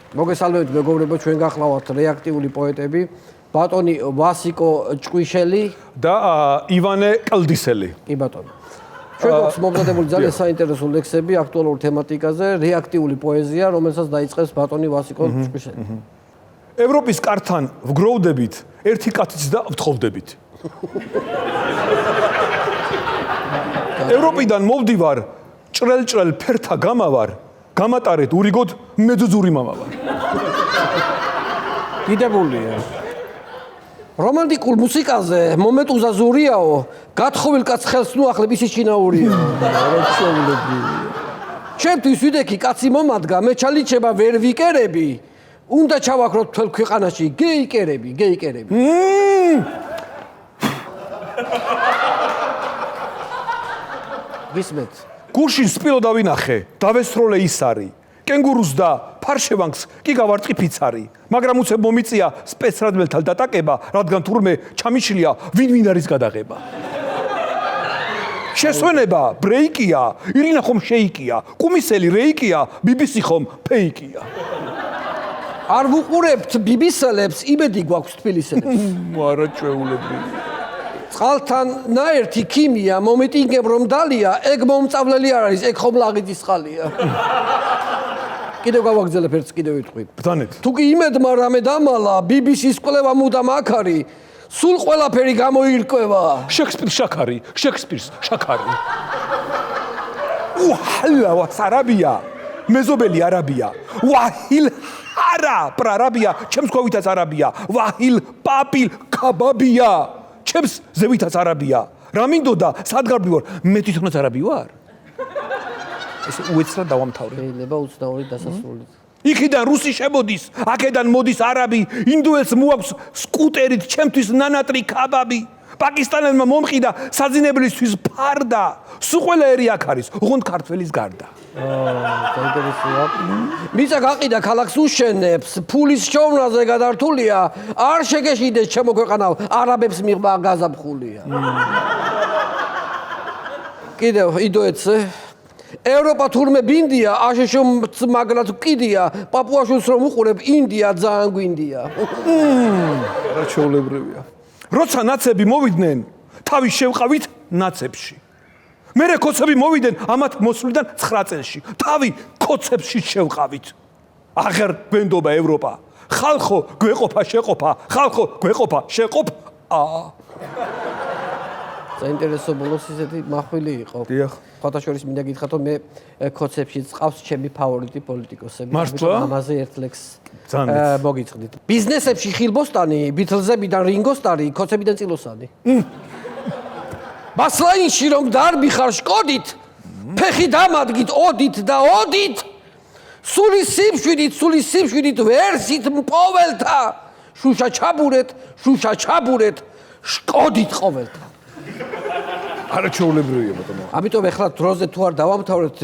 მოგესალმებით მეგობრებო, ჩვენ გახლავართ რეაქტიული პოეტები, ბატონი ვასიკო ჭკვიშელი და ივანე კლდისელი. კი ბატონო. ჩვენ გვაქვს მომზადებული ძალიან საინტერესო ლექსები აქტუალურ თემატიკაზე, რეაქტიული პოეზია, რომელსაც დაიწყებს ბატონი ვასიკო ჭკვიშელი. ევროპის კართან ვგროვდებით, ერთი კაციც და ვთხოვდებით. ევროპიდან მოვდივარ, ჭრელ-ჭრელ ფერთა გამავარ, გამატარეთ ურიგოდ მეძუძური მამა ვარ. დიდებულია. რომანტიკულ მუსიკაზე მომენტ უზაზურიაო, გათხოვილ კაც ხელს ნუ ახლებ ისიც ჩინაურია. ჩემთვის ვიდექი კაცი მომადგა, მე ჩალიჩება ვერ ვიკერები. უნდა ჩავაქროთ თელ ქვეყანაში გეიკერები. გისმენთ. გულში სპილო დავინახე, დავესროლე ის არის. კენგურუს და ფარშევანს კი გავარტყი ფიცარი, მაგრამ უცებ მომიწია სპეცრადმელთან დატაკება, რადგან თურმე ჩამიშლია ვინ არის გადაღება. შესვენება ბრეიკია, ირინა ხომ შეიკია, კუმისელი რეიკია, BBC ხომ ფეიკია. არ ვუყურებთ BBC-ელებს, იმედი გვაქვს თბილისელებს. არა ჭეულებრივი. წყალთან ნაერთი ქიმია, მომიტინგებ რომ დალია, ეგ მომწავლელი არ არის, ეგ ხომ ლაღიძის ხალია. კიდევ გავაგზელებ ერთს კიდევ ვიტყვი. ბრძანეთ. თუ კი იმედმა რამე დამალა, BBC-ს კვლევა მუდამ აქ არის, სულ ყველაფერი გამოირკვევა. შექსპირს შაქარი. უჰალა ვასარაბია, მეზობელი არაბია. ვაჰილ ჰარა პრარაბია, ჩემს ქვავითაც არაბია. ვაჰილ პაპილ კაბაბია, ჩემს ზევითაც არაბია. რა მინდოდა, სად გარბივარ, მე თვითონაც არაბი ვარ. ეს უეცრად დავამთავრე. შეიძლება უცნაური დასასრულით. იქიდან რუსი შემოდის, აქედან მოდის არაბი, ინდუელს მოაქვს სკუტერით, ჩემთვის ნანატრი კაბაბი. პაკისტანელმა მომყიდა საძინებლისთვის ფარდა. სულ ყველა ერი აქ არის, ოღონდ ქართველის გარდა. საინტერესოა. მიწა გაყიდა ქალაქს უშენებს, ფულის შოვნაზე გადართულია, არ შეგეშიდეს ჩემო ქვეყანავ, არაბებს მიღმა გაზაფხულია. კიდევ იდოეთზე ევროპა თურმე ბინდია, აშშ მაგრად კიდია, პაპუაშვილს რომ უყურებ, ინდია ძალიან გვინდია. რა ჩაოლებრივია. როცა ნაცები მოვიდნენ, თავი შევყავით ნაცებში. მერე კოცები მოვიდნენ, ამათ მოსვლიდან 9 წელში. თავი კოცებში შევყავით. აღარ გვენდობა ევროპა. ხალხო გვეყოფა შეყოფა, ხალხო გვეყოფა შეყოფა. საინტერესო ბოლოს ისეთი მახვილი იყო. დიახ. ფოტოშორის მინდა გითხრათ, რომ მე კოცებში წყავს ჩემი ფავორიტი პოლიტიკოსები. მართლა? ამაზე ერთ ლექს ძალიან მოგიწყდით. ბიზნესებში ხილბოსტანი, ბითლზებიდან რინგოსტარი, კოცებიდან წილოსანი. ბასლაინში რომ დარბი ხარ შკოდით, ფეხი დამადგით ოდით და ოდით, სული სიმშვიდით ვერსით მპოველთა, შუშა ჩაბურეთ, შკოდით ყოველთა. არა ჩაოლებრივია ბატონო. ამიტომ ეხლა დროზე თუ არ დავამთავრეთ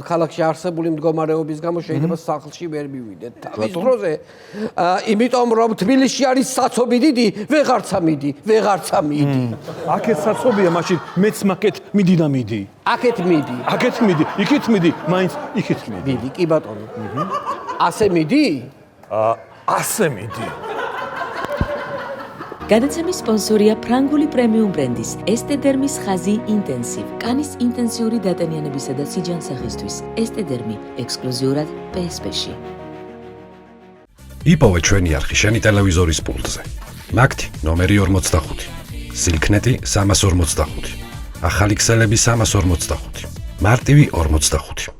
ქალაქში არსებული მდგომარეობის გამო შეიძლება სახლში ვერ მივიდეთ. თავის დროზე, იმიტომ რომ თბილისში არის საცობი დიდი, ვეღარცა მიდი. აქეთ საცობია, მაშინ მეც მაკეთ მიდი და მიდი. აქეთ მიდი. იქით მიდი, მაინც იქით მიდი. მიდი, კი ბატონო. ასე მიდი? ასე მიდი. გადაცემის სპონსორია ფრანგული პრემიუმ ბრენდის ესტედერმის ხაზი ინტენსივ. კანის ინტენსიური დატენიანებისა და სიჯანსაღისთვის. ესტედერმი ექსკლუზიურად PSP-ში. იპოვე ჩვენი არხი შენი ტელევიზორის პულტზე. მაგთი ნომერი 45. სილქნეტი 345. ახალი ქსელები 345. მარტივი 45.